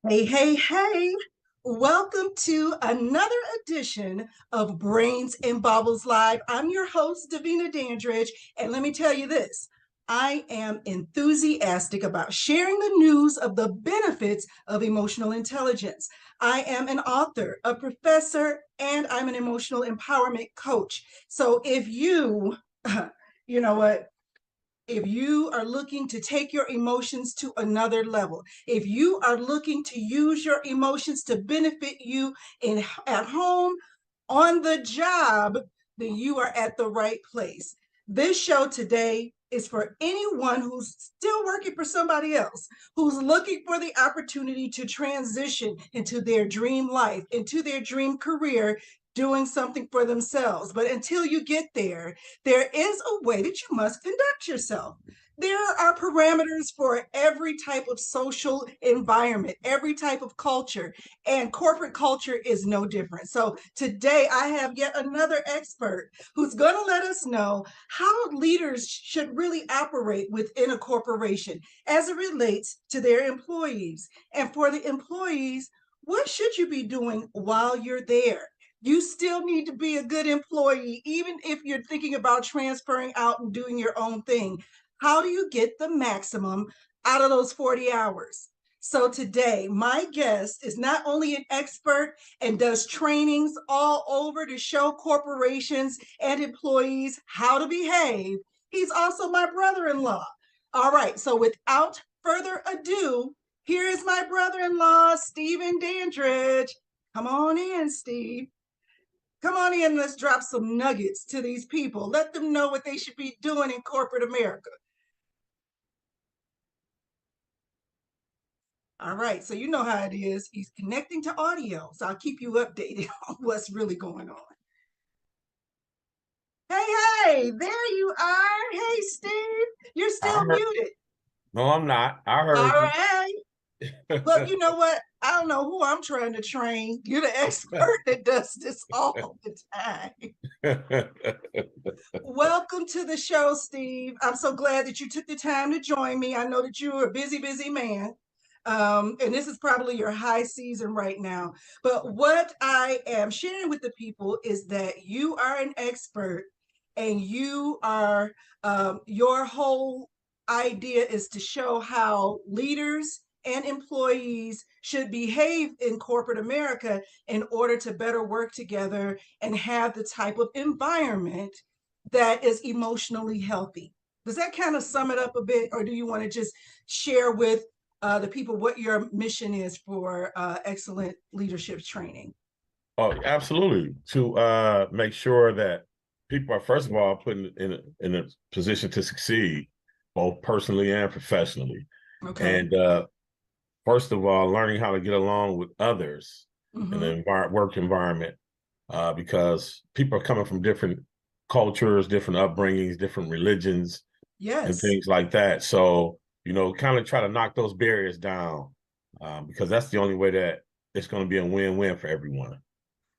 Hey, hey, hey. Welcome to another edition of Brains and Baubles Live. I'm your host, Davina Dandridge, and let me tell you this. I am enthusiastic about sharing the news of the benefits of emotional intelligence. I am an author, a professor, and I'm an emotional empowerment coach. So if you, you know what, if you are looking to take your emotions to another level, if you are looking to use your emotions to benefit you at home, on the job, then you are at the right place. This show today is for anyone who's still working for somebody else, who's looking for the opportunity to transition into their dream life, into their dream career, doing something for themselves. But until you get there, there is a way that you must conduct yourself. There are parameters for every type of social environment, every type of culture, and corporate culture is no different. So today I have yet another expert who's going to let us know how leaders should really operate within a corporation as it relates to their employees. And for the employees, what should you be doing while you're there? You still need to be a good employee, even if you're thinking about transferring out and doing your own thing. How do you get the maximum out of those 40 hours? So today, my guest is not only an expert and does trainings all over to show corporations and employees how to behave, he's also my brother-in-law. All right, so without further ado, here is my brother-in-law, Steven Dandridge. Come on in, Steve. Come on in, let's drop some nuggets to these people. Let them know what they should be doing in corporate America. All right, so you know how it is. He's connecting to audio, so I'll keep you updated on what's really going on. Hey, hey, there you are. Hey, Steve, you're I still heard, muted. no, I'm not. I All heard you. right. Well, you know what? I don't know who I'm trying to train. You're the expert that does this all the time. Welcome to the show, Steve. I'm so glad that you took the time to join me. I know that you're a busy, busy man. And this is probably your high season right now. But what I am sharing with the people is that you are an expert and you are, your whole idea is to show how leaders and employees should behave in corporate America in order to better work together and have the type of environment that is emotionally healthy. Does that kind of sum it up a bit, or do you want to just share with the people what your mission is for excellent leadership training? Oh, absolutely. To make sure that people are, first of all, put in a position to succeed, both personally and professionally. Okay. And first of all, learning how to get along with others in Mm-hmm. the work environment, because people are coming from different cultures, different upbringings, different religions, and Yes. things like that. So, kind of try to knock those barriers down, because that's the only way that it's going to be a win-win for everyone.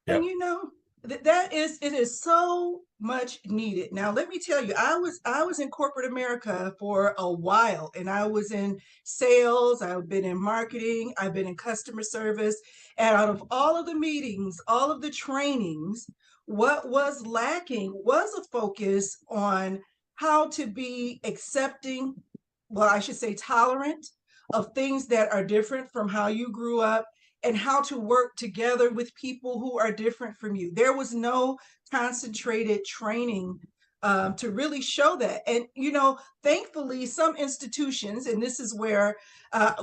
And Yep. you know, that is, it is so much needed. Now, let me tell you, I was in corporate America for a while, and I was in sales, I've been in marketing, I've been in customer service, and out of all of the meetings, all of the trainings, what was lacking was a focus on how to be accepting, well, I should say tolerant of things that are different from how you grew up and how to work together with people who are different from you. There was no concentrated training to really show that. And, you know, thankfully, some institutions, and this is where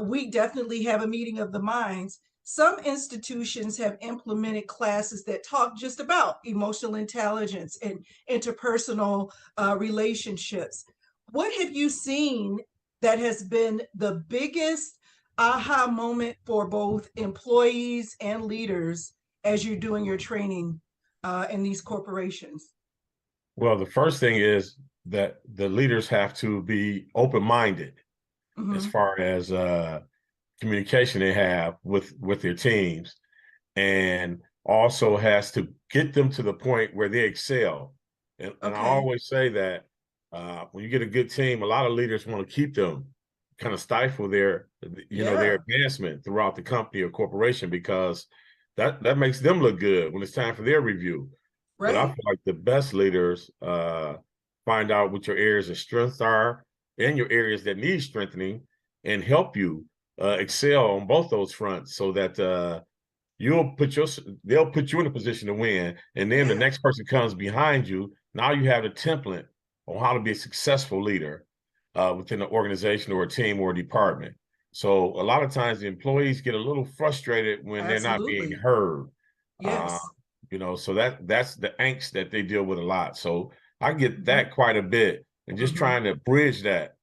we definitely have a meeting of the minds, some institutions have implemented classes that talk just about emotional intelligence and interpersonal relationships. What have you seen that has been the biggest aha moment for both employees and leaders as you're doing your training in these corporations? Well, the first thing is that the leaders have to be open-minded as Mm-hmm. far as communication they have with their teams, and also has to get them to the point where they excel. And I Okay. always say that when you get a good team, a lot of leaders want to keep them kind of stifle their, their Yeah, advancement throughout the company or corporation, because that makes them look good when it's time for their review. But I right. feel like the best leaders find out what your areas of strength are and your areas that need strengthening, and help you excel on both those fronts, so that you'll put your they'll put you in a position to win, and then the Yeah, next person comes behind you. Now you have the template on how to be a successful leader within an organization or a team or a department. So a lot of times the employees get a little frustrated when they're not being absolutely. heard. Uh, Yes. so that's the angst that they deal with a lot. So I get Hmm. that quite a bit, and just Hmm. trying to bridge that.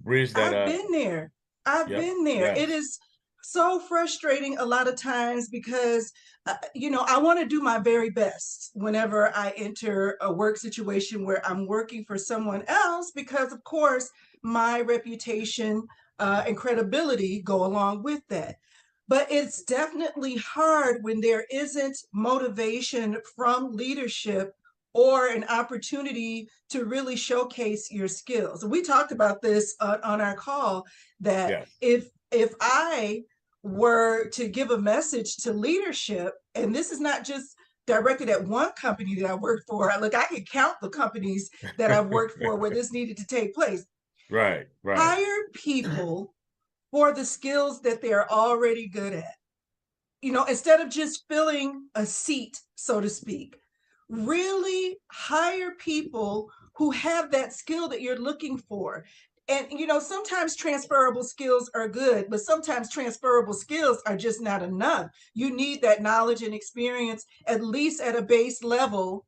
I've been there. I've Yep, been there. It yes, is so frustrating a lot of times because, I want to do my very best whenever I enter a work situation where I'm working for someone else, because, of course, my reputation and credibility go along with that. But it's definitely hard when there isn't motivation from leadership or an opportunity to really showcase your skills. We talked about this on our call, that yes, if I were to give a message to leadership, and this is not just directed at one company that I worked for. Look, I can count the companies that I've worked for where this needed to take place. right, right, Hire people for the skills that they're already good at. Instead of just filling a seat, so to speak, really hire people who have that skill that you're looking for. And, sometimes transferable skills are good, but sometimes transferable skills are just not enough. You need that knowledge and experience, at least at a base level,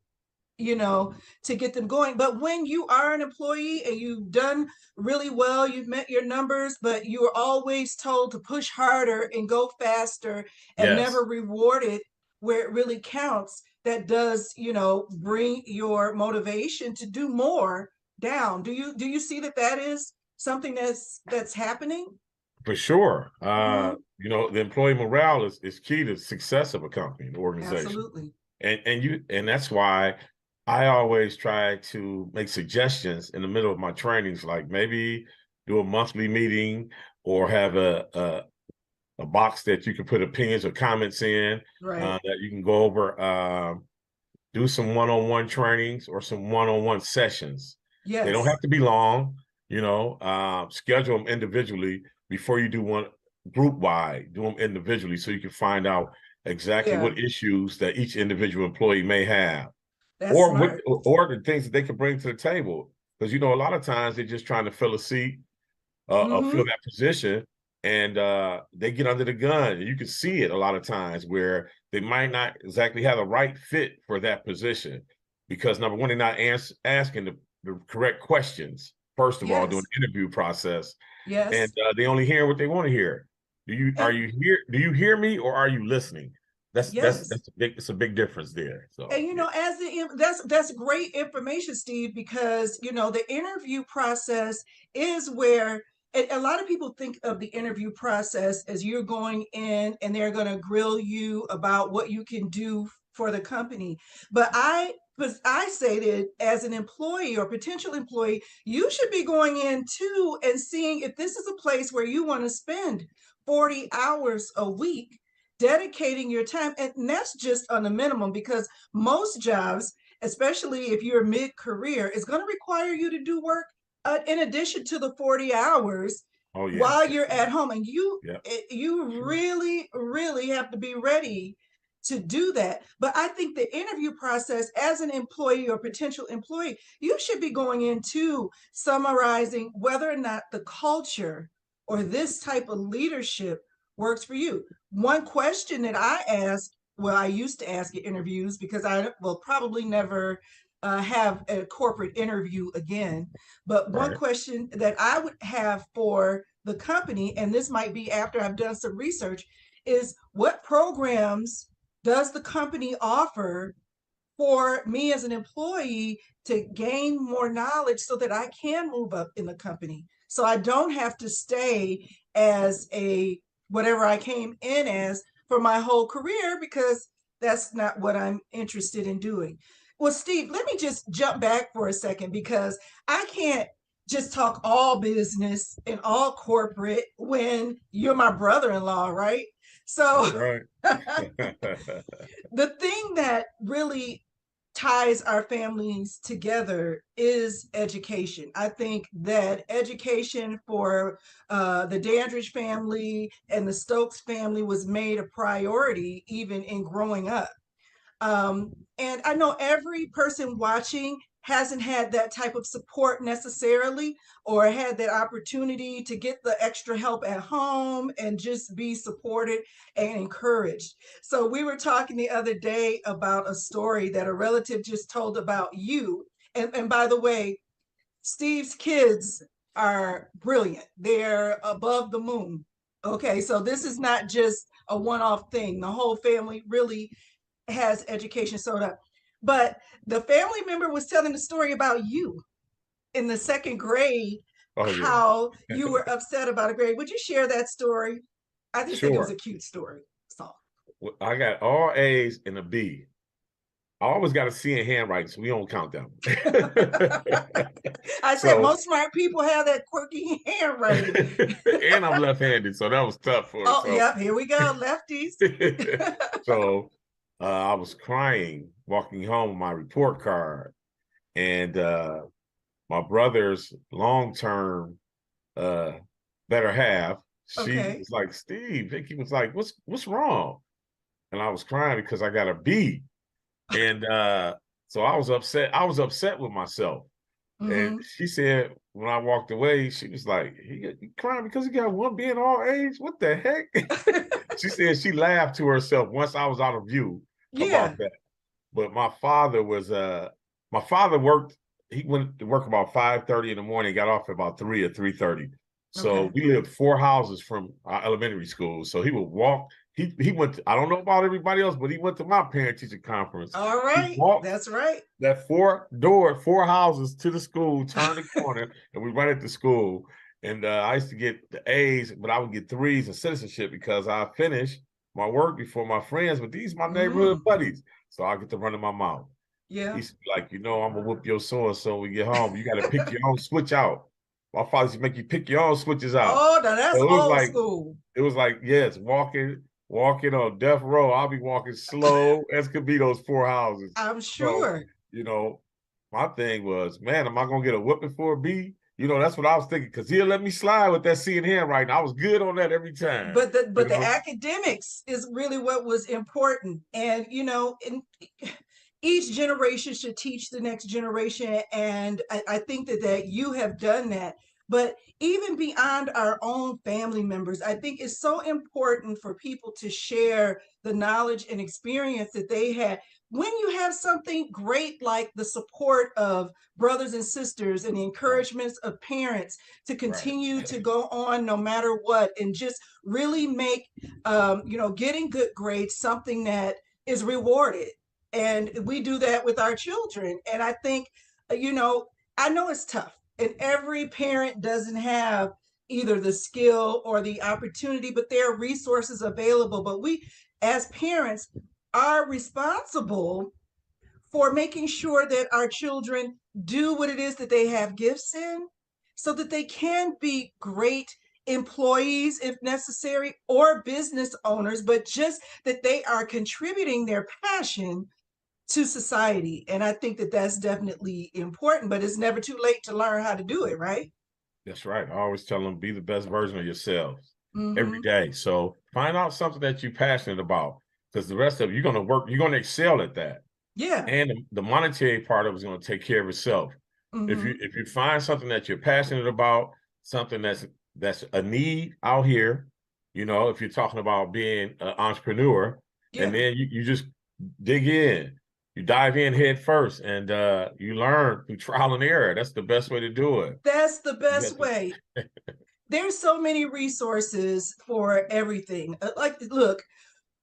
you know, to get them going. But when you are an employee and you've done really well, you've met your numbers, but you are always told to push harder and go faster and never yes. rewarded where it really counts, that does, bring your motivation to do more down. Do you see that that is something that's happening? For sure. Hmm. The employee morale is key to success of a company, an organization. Absolutely. And that's why I always try to make suggestions in the middle of my trainings, like maybe do a monthly meeting, or have a box that you can put opinions or comments in, Right. that you can go over, do some one-on-one trainings or some one-on-one sessions. They don't Yes. have to be long, schedule them individually before you do one group wide. Do them individually so you can find out exactly Yeah, what issues that each individual employee may have, that's or smart. or the things that they can bring to the table. Because a lot of times they're just trying to fill a seat, fill Hmm. that position, and they get under the gun. And you can see it a lot of times where they might not exactly have the right fit for that position, because number one, they're not asking the correct questions first of all during Yes. the interview process, and Yes. they only hear what they want to hear. And Do you hear me, or are you listening? yes. It's a big difference there. And So yeah, that's great information, Steve, because the interview process is where a lot of people think of the interview process as you're going in and they're going to grill you about what you can do for the company. But I say that as an employee or potential employee, you should be going in too and seeing if this is a place where you want to spend 40 hours a week dedicating your time. And that's just on the minimum, because most jobs, especially if you're mid-career, is going to require you to do work in addition to the 40 hours oh while yes, you're at home. And you yeah, you sure, really, really have to be ready to do that. But I think the interview process as an employee or potential employee, you should be going into summarizing whether or not the culture or this type of leadership works for you. One question that I asked, well, I used to ask at interviews, because I will probably never have a corporate interview again. But one right. question that I would have for the company, and this might be after I've done some research, is what programs does the company offer for me as an employee to gain more knowledge so that I can move up in the company? So I don't have to stay as a whatever I came in as for my whole career, because that's not what I'm interested in doing. Well, Steve, let me just jump back for a second, because I can't just talk all business and all corporate when you're my brother-in-law, right? So That's right. the thing that really ties our families together is education. I think that education for the Dandridge family and the Stokes family was made a priority even in growing up. And I know every person watching hasn't had that type of support necessarily, or had that opportunity to get the extra help at home and just be supported and encouraged. So, we were talking the other day about a story that a relative just told about you. And by the way, Steve's kids are brilliant, they're above the moon. Okay, so this is not just a one off thing. The whole family really has education sewed up. But the family member was telling the story about you in the second grade, Oh yeah. how you were upset about a grade. Would you share that story? I just think it was a Sure. cute story. So Well, I got all A's and a B. I always got a C in handwriting, so we don't count them. I said So, most smart people have that quirky handwriting. and I'm left-handed, so that was tough for us. Oh, So, yep, here we go, lefties. so I was crying walking home with my report card, and my brother's long-term uh, better half, she Okay. was like, Steve, Vicky was like, what's wrong? And I was crying because I got a B. And so I was upset. I was upset with myself. And Mm-hmm. she said, when I walked away, she was like, he crying because he got one B in all A's? What the heck? She said she laughed to herself once I was out of view about Yeah. that. But my father worked, he went to work about 5:30 in the morning, got off at about 3 or 3:30. So Okay. we lived 4 houses from our elementary school. So he would walk. He went to, I don't know about everybody else, but he went to my parent teacher conference. All He right. walked That's right. that 4 houses to the school, turned the corner, and we went at the school. And I used to get the A's, but I would get threes in citizenship because I finished my work before my friends. But these my neighborhood Mm, buddies, so I get to run in my mouth. He yeah. used to be like, I'm gonna whoop your so and so when we get home. You got to pick your own switch out. My father used to make you pick your own switches out. Oh, now that's So old school. it was like, yes, walking on death row. I'll be walking slow as could be those 4 houses. I'm So, sure. you know, my thing was, man, am I gonna get a whooping for a B? That's what I was thinking, because he'll let me slide with that C in handwriting. I was good on that every time, But the you but the know. academics is really what was important. And in each generation should teach the next generation. And I think that you have done that. But even beyond our own family members, I think it's so important for people to share the knowledge and experience that they had. When you have something great like the support of brothers and sisters and the Right, encouragements of parents to right, continue to go on no matter what, and just really make getting good grades something that is rewarded. And we do that with our children. And I think, I know it's tough, and every parent doesn't have either the skill or the opportunity, but there are resources available. But we, as parents, are responsible for making sure that our children do what it is that they have gifts in, so that they can be great employees if necessary, or business owners, but just that they are contributing their passion to society. And I think that that's definitely important, but it's never too late to learn how to do it, right? that's right. I always tell them, be the best version of yourselves every Mm-hmm. day. So find out something that you're passionate about, because the rest of it, you're gonna excel at that. Yeah. And the monetary part of it is going to take care of itself. Mm-hmm. If you find something that you're passionate about, something that's a need out here, if you're talking about being an entrepreneur, and Yeah. then you just dig in, you dive in head first, and you learn through trial and error. That's the best way to do it. That's the You best have to, way. There's so many resources for everything. Like, look,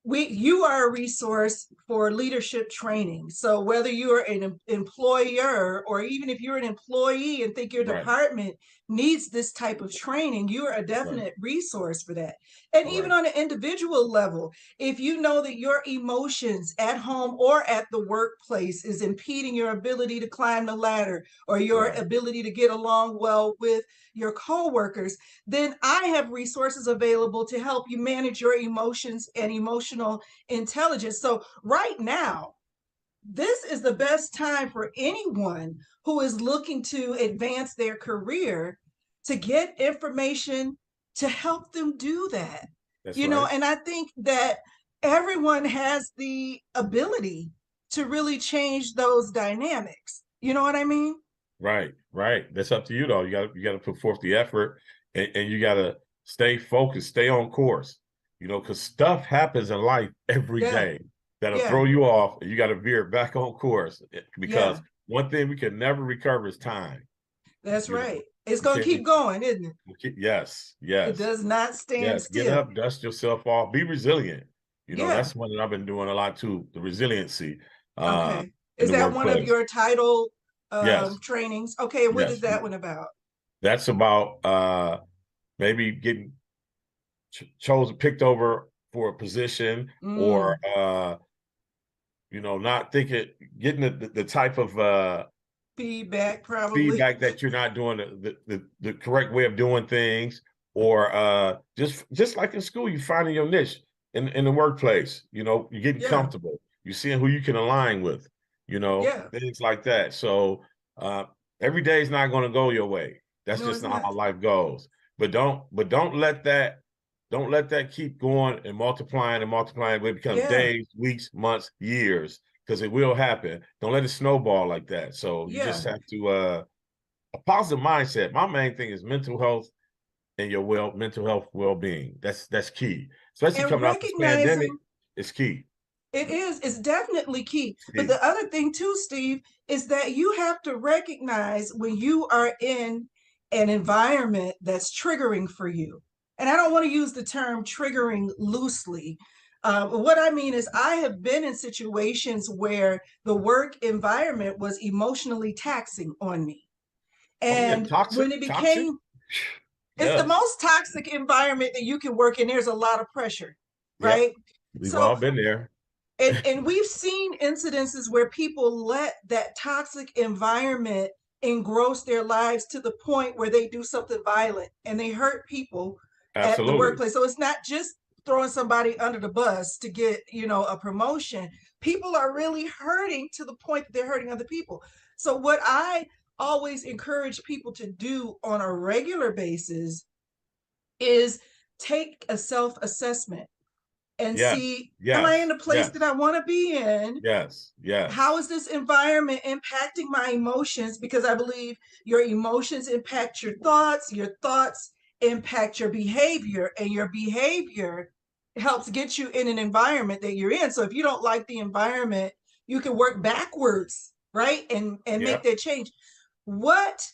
you are a resource for leadership training. So whether you're an employer or even if you're an employee and think your Right. department needs this type of training, you are a Right. definite resource for that. And even Right. on an individual level, if you know that your emotions at home or at the workplace is impeding your ability to climb the ladder or your Right. ability to get along well with your coworkers, then I have resources available to help you manage your emotions and emotional intelligence. So, right now, this is the best time for anyone who is looking to advance their career to get information to help them do that. That's You know, right. and I think that everyone has the ability to really change those dynamics. You know what I mean? Right. Right. That's up to you though. You got to put forth the effort, and you got to stay focused, stay on course. Because stuff happens in life every Yeah. day that'll Yeah. throw you off, and you got to veer back on course. Yeah. Because one thing we can never recover is time. That's You know, right. It's we going to can't. keep going, isn't it? Yes. It Yes. does not stand Yes. Get still. up, dust yourself off, be resilient. Yeah. That's one that I've been doing a lot too. The resiliency uh, Okay. in Is the that one of workplace. your title Yes. trainings? Okay. What is Yes. that one about? That's about maybe getting chosen, picked over for a position, or Mm, not thinking, getting the type of feedback, probably. feedback that you're not doing the correct way of doing things, or just like in school, you finding your niche in the workplace. You're getting Yeah. comfortable. You're seeing who you can align with. Yeah. Things like that. So uh, every day is not going to go your way. That's No, just it's not not. how life goes. But don't let that keep going and multiplying and multiplying. It becomes Yeah. days, weeks, months, years, because it will happen. Don't let it snowball like that. So you just Yeah. have to a positive mindset. My main thing is mental health and your mental health well-being. That's key. Especially And coming out this pandemic, recognizing it's key. it's definitely key. It's But key. the other thing too, Steve, is that you have to recognize when you are in an environment that's triggering for you. And I don't want to use the term triggering loosely. What I mean is, I have been in situations where the work environment was emotionally taxing on me. Oh yeah, And toxic, when it toxic. became, it's the Yes, most toxic environment that you can work in. There's a lot of pressure, yep. right? We've all So been there. and we've seen incidences where people let that toxic environment engross their lives to the point where they do something violent and they hurt people at the Absolutely. workplace. So it's not just throwing somebody under the bus to get, a promotion. People are really hurting to the point that they're hurting other people. So what I always encourage people to do on a regular basis is take a self-assessment and Yes, see, am I in yes, the place that yes, I want to be in? yes, How yes. is this environment impacting my emotions? Because I believe your emotions impact your thoughts impact your behavior, and your behavior helps get you in an environment that you're in. So if you don't like the environment, you can work backwards, right? And make Yep. that change. What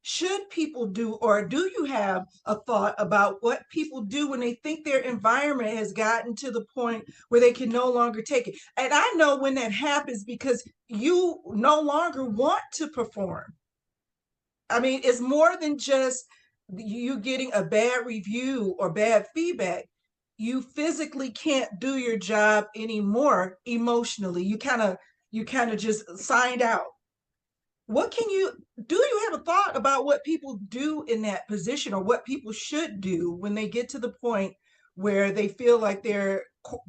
should people do, or do you have a thought about what people do when they think their environment has gotten to the point where they can no longer take it? And I know when that happens because you no longer want to perform. I mean, it's more than just you getting a bad review or bad feedback. You physically can't do your job anymore emotionally. You kind of just signed out. What can you do? You have a thought about what people do in that position, or what people should do when they get to the point where they feel like their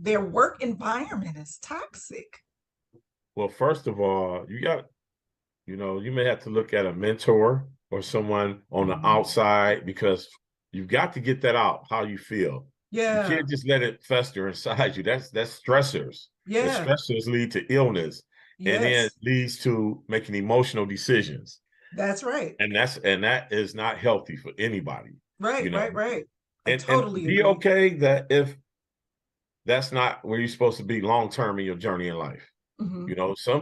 work environment is toxic? Well, first of all, you may have to look at a mentor or someone on the Mhm. outside, because you've got to get that out, how you feel. You Yeah. can't just let it fester inside you. That's stressors. And Yeah. stressors lead to illness, and then Yes. leads to making emotional decisions. That's right. And that is not healthy for anybody, you Right, know. right, right. I And totally be agree. okay that if that's not where you're supposed to be long term in your journey in life. Hmm.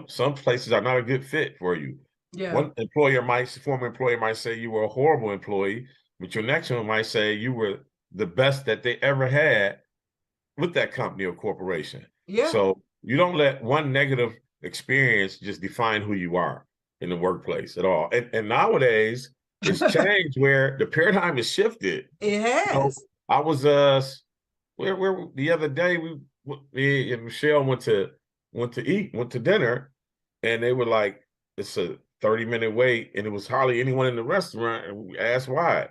Some places are not a good fit for you. Yeah. One former employer might say you were a horrible employee, but your next one might say you were the best that they ever had, with that company or corporation. Yeah. So you don't let one negative experience just define who you are in the workplace at all. And nowadays it's changed where the paradigm has shifted. It You know, has. I was where the other day me and Michelle went to dinner, and they were like, it's a 30-minute wait, and it was hardly anyone in the restaurant. And we asked why.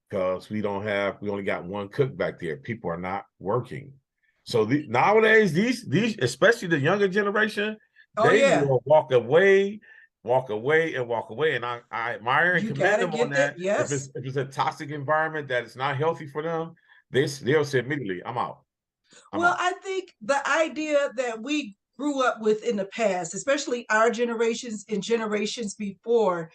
Because we only got one cook back there. People are not working. So nowadays, these, especially the younger generation, Oh they yeah. will walk away, and walk away. And I admire and You commend gotta them on get that. that. Yes. If it's a toxic environment that is not healthy for them, they'll say immediately, I'm out. I'm Well, out. I think the idea that we grew up with in the past, especially our generations and generations before,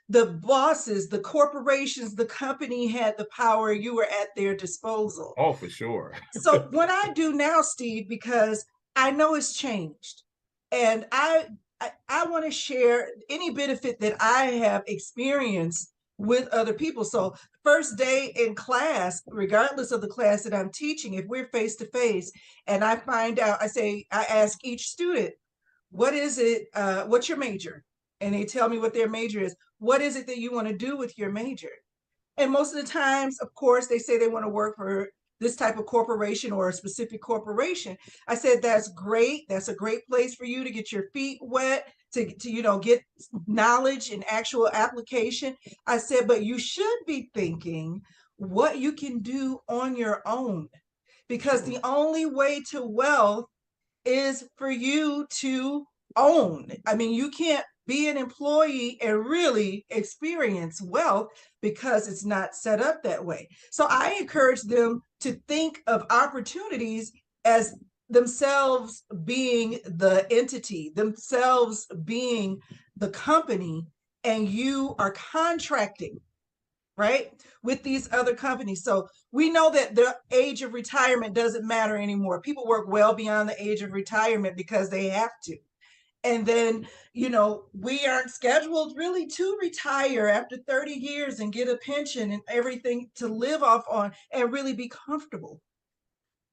the bosses, the corporations, the company had the power, you were at their disposal. Oh, for sure. So what I do now, Steve, because I know it's changed, and I want to share any benefit that I have experienced with other people. So first day in class, regardless of the class that I'm teaching, if we're face to face, and I find out, I ask each student, what is it? What's your major? And they tell me what their major is. What is it that you want to do with your major? And most of the times, of course, they say they want to work for this type of corporation or a specific corporation. I said, that's great. That's a great place for you to get your feet wet, to get knowledge and actual application. I said, but you should be thinking what you can do on your own, because Sure. the only way to wealth is for you to own. I mean, you can't be an employee and really experience wealth because it's not set up that way. So I encourage them to think of opportunities as themselves being the entity, themselves being the company, and you are contracting, right, with these other companies. So we know that the age of retirement doesn't matter anymore. People work well beyond the age of retirement because they have to. And then, we aren't scheduled really to retire after 30 years and get a pension and everything to live off on and really be comfortable.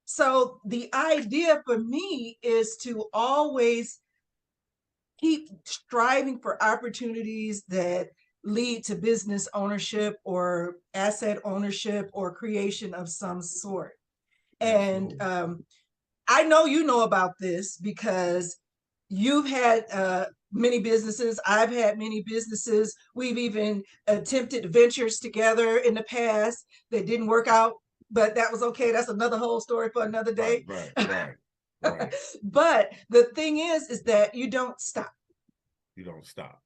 So the idea for me is to always keep striving for opportunities that lead to business ownership or asset ownership or creation of some sort. And Absolutely. I know you know about this because you've had many businesses. I've had many businesses. We've even attempted ventures together in the past that didn't work out, but that was okay. That's another whole story for another Right, day. right, right, right. But the thing is that you don't stop. You don't stop.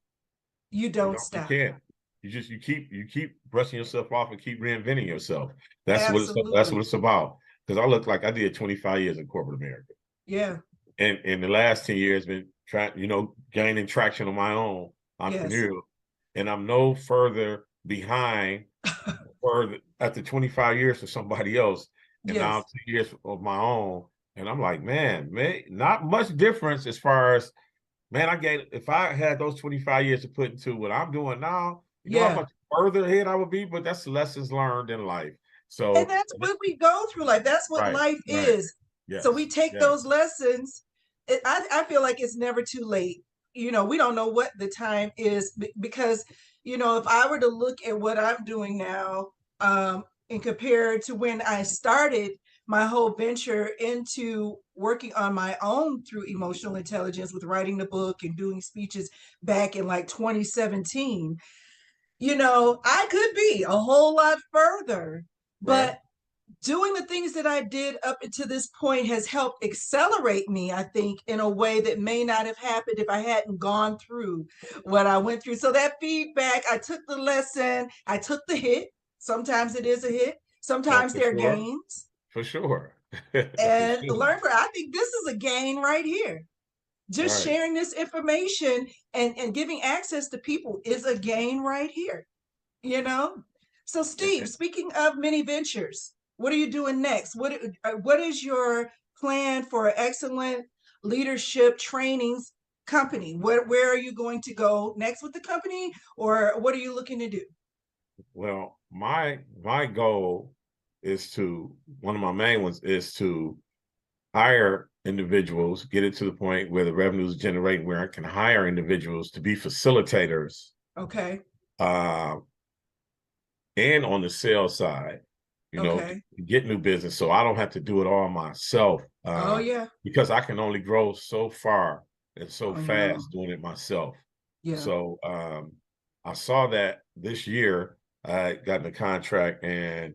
You You don't don't. You stop. can't. You keep brushing yourself off and keep reinventing yourself. That's what Absolutely. it's about. Because I look like I did 25 years in corporate America, Yeah. and in the last 10 years been trying, gaining traction on my own Yes. entrepreneurial, and I'm no further behind further after 25 years for somebody else, and now I'm Yes. 2 years of my own, and I'm like, man, not much difference as far as, man, if I had those 25 years to put into what I'm doing now, you know how Yeah. much further ahead I would be, but that's lessons learned in life. And So, that's what we go through. Like, that's what right, life right. is. So we Yes, take yes. those lessons. I feel like it's never too late. We don't know what the time is because, if I were to look at what I'm doing now, and compare to when I started my whole venture into working on my own through emotional intelligence with writing the book and doing speeches back in like 2017, I could be a whole lot further, Right. but doing the things that I did up to this point has helped accelerate me, I think, in a way that may not have happened if I hadn't gone through what I went through. So that feedback, I took the lesson, I took the hit. Sometimes it is a hit, Oh, sometimes for they're sure. gains, For sure. For and sure. learn from it. I think this is a gain right here. Just Right. sharing this information and giving access to people is a gain right here, you know? So, Steve, speaking of many ventures, what are you doing next? What is your plan for excellent leadership trainings company? Where are you going to go next with the company, or what are you looking to do? Well, my goal is one of my main ones is to hire individuals, get it to the point where the revenue is generating, where I can hire individuals to be facilitators. Okay. Uh, and on the sales side, Okay. to get new business. So I don't have to do it all myself, Oh yeah. because I can only grow so far and so I know. fast doing it myself. Yeah. So I saw that this year I had gotten a contract, and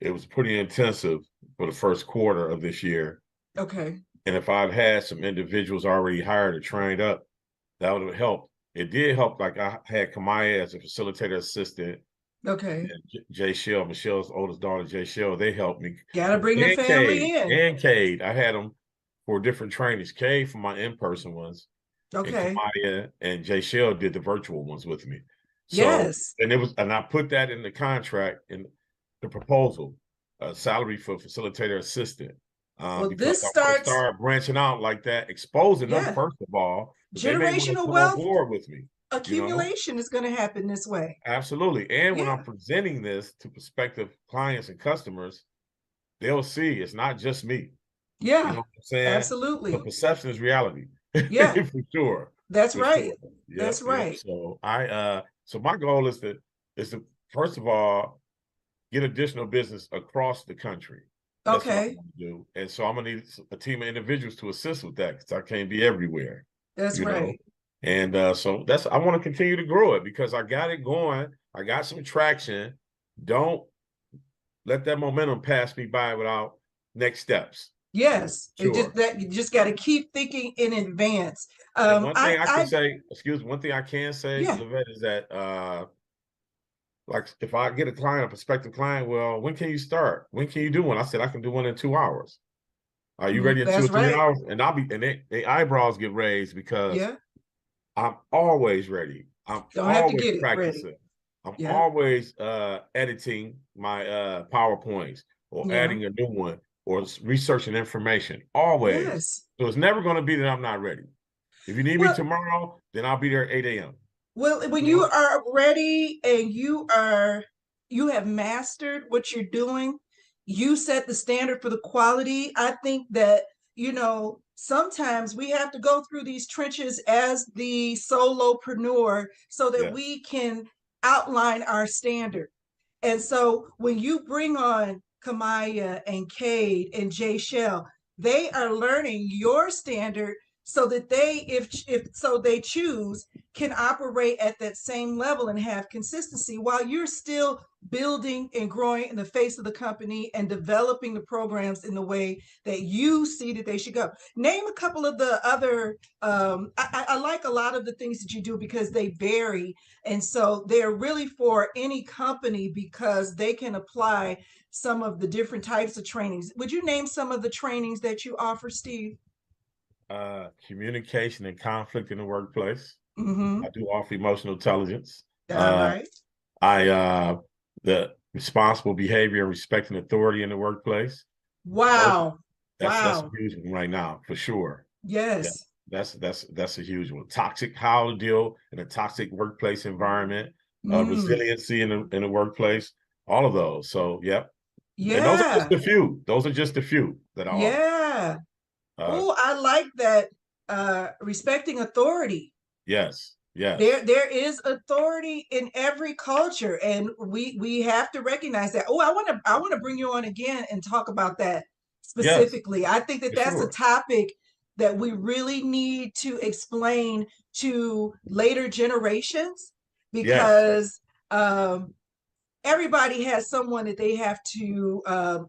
it was pretty intensive for the first quarter of this year. Okay. And if I'd had some individuals already hired or trained up, that would have helped. It did help. Like I had Kamaya as a facilitator assistant, Okay. and Jay Shell, Michelle's oldest daughter, Jay Shell, they helped me. Gotta bring the And family in. Cade. I had them for different trainings. Cade for my in-person ones, and Okay. Kamaya and Jay Shell did the virtual ones with me. So, Yes. and I put that in the contract, in the proposal, salary for facilitator assistant, Well, because this I want to starts, start branching out like that, exposing them yeah, first of all, but they may want to generational come on wealth board with me, you know? accumulation is going to happen this way. Absolutely. And when I'm Yeah. presenting this to prospective clients and customers, they'll see it's not just me. You know Yeah. what I'm saying? The Absolutely. perception is reality. Yeah. For sure. That's For sure. right. Yep, That's yep. right. So so my goal is to first of all get additional business across the country. That's what I Okay. want to do. And so I'm gonna need a team of individuals to assist with that, because I can't be everywhere, That's you know. right. And so I want to continue to grow it because I got it going. I got some traction. Don't let that momentum pass me by without next steps. Yes. It just Sure. that you just got to keep thinking in advance. And one thing I can I, say, excuse me, one thing I can say, yeah. Levette, is that like if I get a client, a prospective client, well, when can you start? When can you do one? I said I can do one in 2 hours. Are you ready in two or That's three right. hours? And they eyebrows get raised because Yeah. I'm always ready. I'm Don't have to always get it ready. practicing. I'm Yeah. always editing my PowerPoints, or Yeah. adding a new one, or researching information. Always. Yes. So it's never going to be that I'm not ready. If you need me Well, tomorrow, then I'll be there at 8 a.m. when You you know? are ready and you have mastered what you're doing, you set the standard for the quality. I think that, sometimes we have to go through these trenches as the solopreneur so that Yes. we can outline our standard. And so when you bring on Kamaya and Cade and Jay Shell, they are learning your standard so that they, if so they choose, can operate at that same level and have consistency while you're still building and growing in the face of the company and developing the programs in the way that you see that they should go. Name a couple of the other. I like a lot of the things that you do because they vary, and so they're really for any company because they can apply some of the different types of trainings. Would you name some of the trainings that you offer, Steve? Communication and conflict in the workplace. Mm-hmm. I do offer emotional intelligence. All Uh, right. the responsible behavior and respecting authority in the workplace. Those Wow. that's a Wow. huge one right now for sure. Yeah, Yes. that's a huge one. Toxic, how to deal in a toxic workplace environment, Mm. resiliency in the workplace, all of those. So yep. And those are just Yeah. a few. Those are just a few that I offer. Yeah. Uh, Oh, I like that. Respecting authority. yes, There yes, there is authority in every culture, and we have to recognize that. Oh, I want to bring you on again and talk about that yes, specifically. I think that for that's a sure. topic that we really need to explain to later generations Yes, because everybody has someone that they have to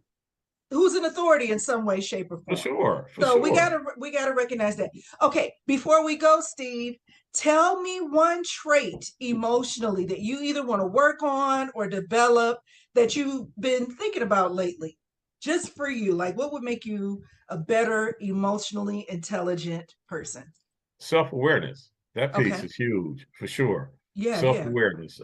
who's an authority in some way, shape, or for form. sure, for So we sure. gotta we gotta recognize that. Okay, before we go, Steve, tell me one trait emotionally that you either want to work on or develop that you've been thinking about lately, just for you. Like, what would make you a better emotionally intelligent person? Self-awareness. That piece Okay. is huge for sure. Yeah. Yeah. Self-awareness.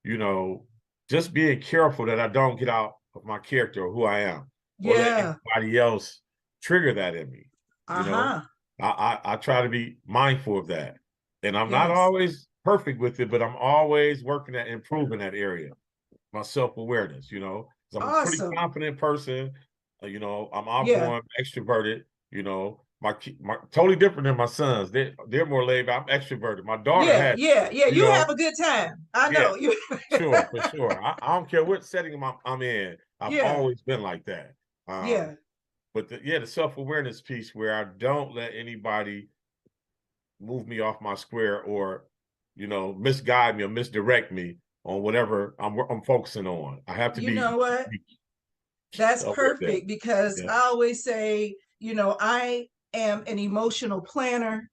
You know, just being careful that I don't get out of my character or who I am, or let Yeah. anybody else trigger that in me. You know, Uh-huh. I try to be mindful of that. And I'm not Yes. always perfect with it, but I'm always working at improving that area, my self-awareness, 'cause I'm a pretty Awesome. confident person. You know, I'm Yeah. outgoing, extroverted. You know, my totally different than my sons. They're more laid back. I'm extroverted. My daughter Yeah, has, yeah, yeah. you You have know, a good time. I yeah, know you. sure, for sure. I don't care what setting I'm in. I've Yeah, always been like that. yeah. But the self-awareness piece where I don't let anybody move me off my square or, misguide me or misdirect me on whatever I'm focusing on. I have to You know what? be That's aware of that. perfect because Yeah, I always say, I am an emotional planner,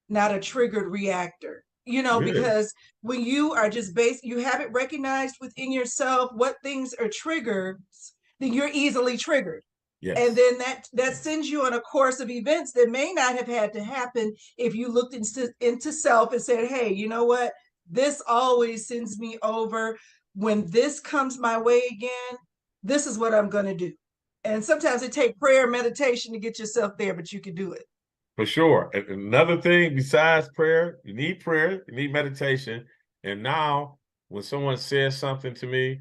not a triggered reactor. good. Because when you are just you have it recognized within yourself what things are triggers, then you're easily triggered. And Yes, then that sends you on a course of events that may not have had to happen if you looked into self and said, hey, you know what? This always sends me over. When this comes my way again, this is what I'm going to do. And sometimes it takes prayer, meditation to get yourself there, but you can do it. for sure. And another thing besides prayer, you need meditation. And now, when someone says something to me,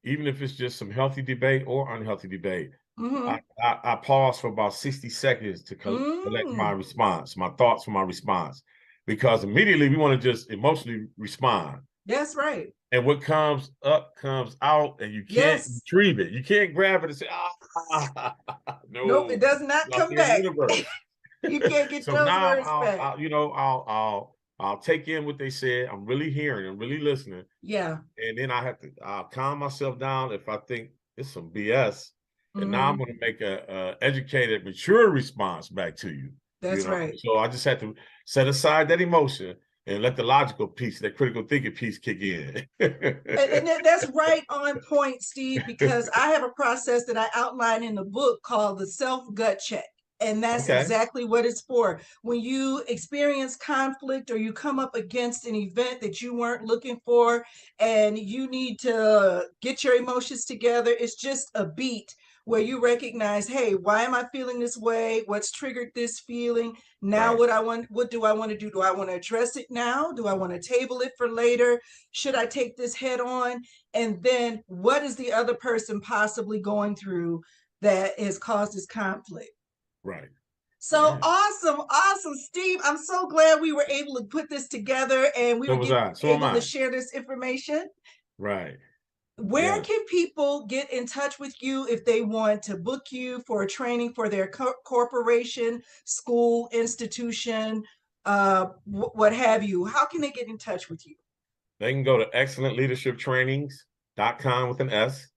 even if it's just some healthy debate or unhealthy debate, Mm-hmm. I pause for about 60 seconds to collect my Mm, response, my thoughts for my response, because immediately we want to just emotionally respond. that's right. And what comes up comes out, and you can't Yes. retrieve it. You can't grab it and say, Nope, it no, does not out come there in the back. universe. You can't get So those now words back. I'll take in what they said. I'm really hearing, I'm really listening, Yeah. and then I'll calm myself down if I think it's some BS, and now I'm Mm-hmm. going to make a educated, mature response back to you. That's right. So I just had to set aside that emotion and let the logical piece, that critical thinking piece, kick in. And that's right on point, Steve, because I have a process that I outline in the book called the self gut check. And that's Okay. exactly what it's for. When you experience conflict or you come up against an event that you weren't looking for and you need to get your emotions together, it's just a beat where you recognize, hey, why am I feeling this way? What's triggered this feeling? Now Right. what do I want to do? Do I want to address it now? Do I want to table it for later? Should I take this head on? And then what is the other person possibly going through that has caused this conflict? Right. So Right. awesome, awesome, Steve. I'm so glad we were able to put this together and we So were was I. So am able to I. share this information. Right. Where Yeah. can people get in touch with you if they want to book you for a training for their corporation, school, institution, what have you? How can they get in touch with you? They can go to excellentleadershiptrainings.com with an S,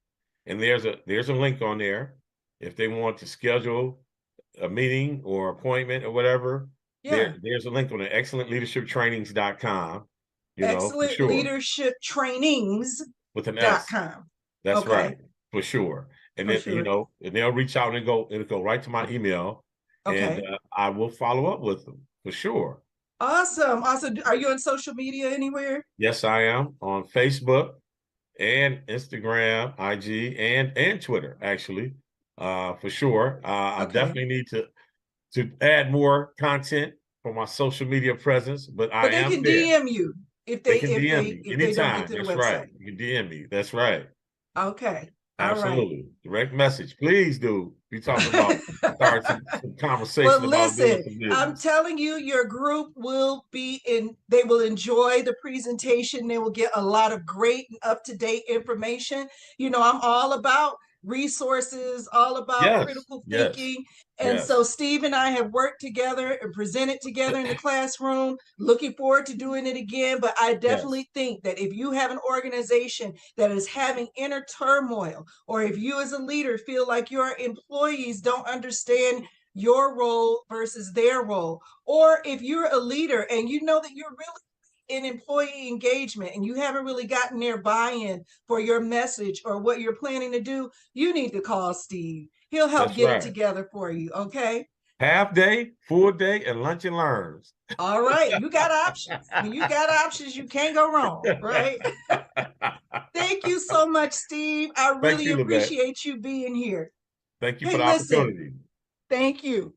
and there's a link on there. If they want to schedule a meeting or appointment or whatever, Yeah. there's a link on the excellentleadershiptrainings.com, for Excellent sure, leadership with an S. trainings.com. That's Okay, right, for sure. And for then, sure. and they'll reach out and it'll go right to my email, and Okay. I will follow up with them for sure. Awesome. Awesome. Are you on social media anywhere? Yes, I am on Facebook and Instagram, IG, and Twitter, actually, for sure. I Okay. definitely need to add more content for my social media presence, but I But they am can there. DM you if They they can if DM they me if they don't get anytime. to the That's right. website. You can DM me. That's right. Okay. All right. Absolutely. Direct message. Please do. Be talking about start some Well, conversation about doing listen, some I'm business. telling you, your group will be in, they will enjoy the presentation. They will get a lot of great and up to date information. I'm all about resources, all about Yes. critical Yes. thinking. And so, Yes. Steve and I have worked together and presented together in the classroom. Looking forward to doing it again. But I Yes. definitely think that if you have an organization that is having inner turmoil, or if you as a leader feel like your employees don't understand your role versus their role. Or if you're a leader and you know that you're really in employee engagement and you haven't really gotten their buy-in for your message or what you're planning to do, you need to call Steve. He'll help That's get it right. together for you. Okay. Half day, full day, and lunch and learns. All right. You got options. When you got options, you can't go wrong. Right. Thank you so much, Steve. I Thank really you, Levette. appreciate you being here. Thank you for Hey, the listen, opportunity. thank you.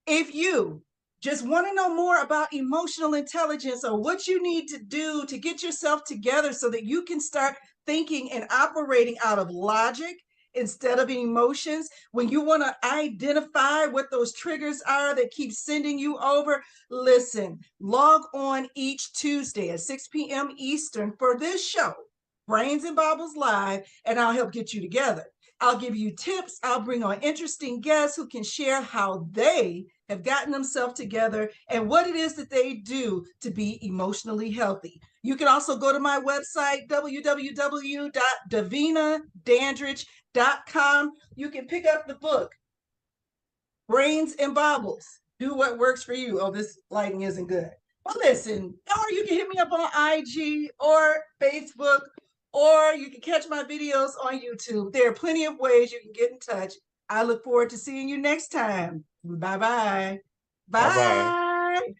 If you just want to know more about emotional intelligence or what you need to do to get yourself together so that you can start thinking and operating out of logic instead of emotions. When you want to identify what those triggers are that keep sending you over, listen, log on each Tuesday at 6 p.m. Eastern for this show, Brains and Baubles Live, and I'll help get you together. I'll give you tips. I'll bring on interesting guests who can share how they have gotten themselves together and what it is that they do to be emotionally healthy. You can also go to my website, www.davinadandridge.com. You can pick up the book, Brains and Baubles. Do what works for you. Oh, this lighting isn't good. Well, listen, or you can hit me up on IG or Facebook, or you can catch my videos on YouTube. There are plenty of ways you can get in touch. I look forward to seeing you next time. Bye-bye. Bye bye. Bye.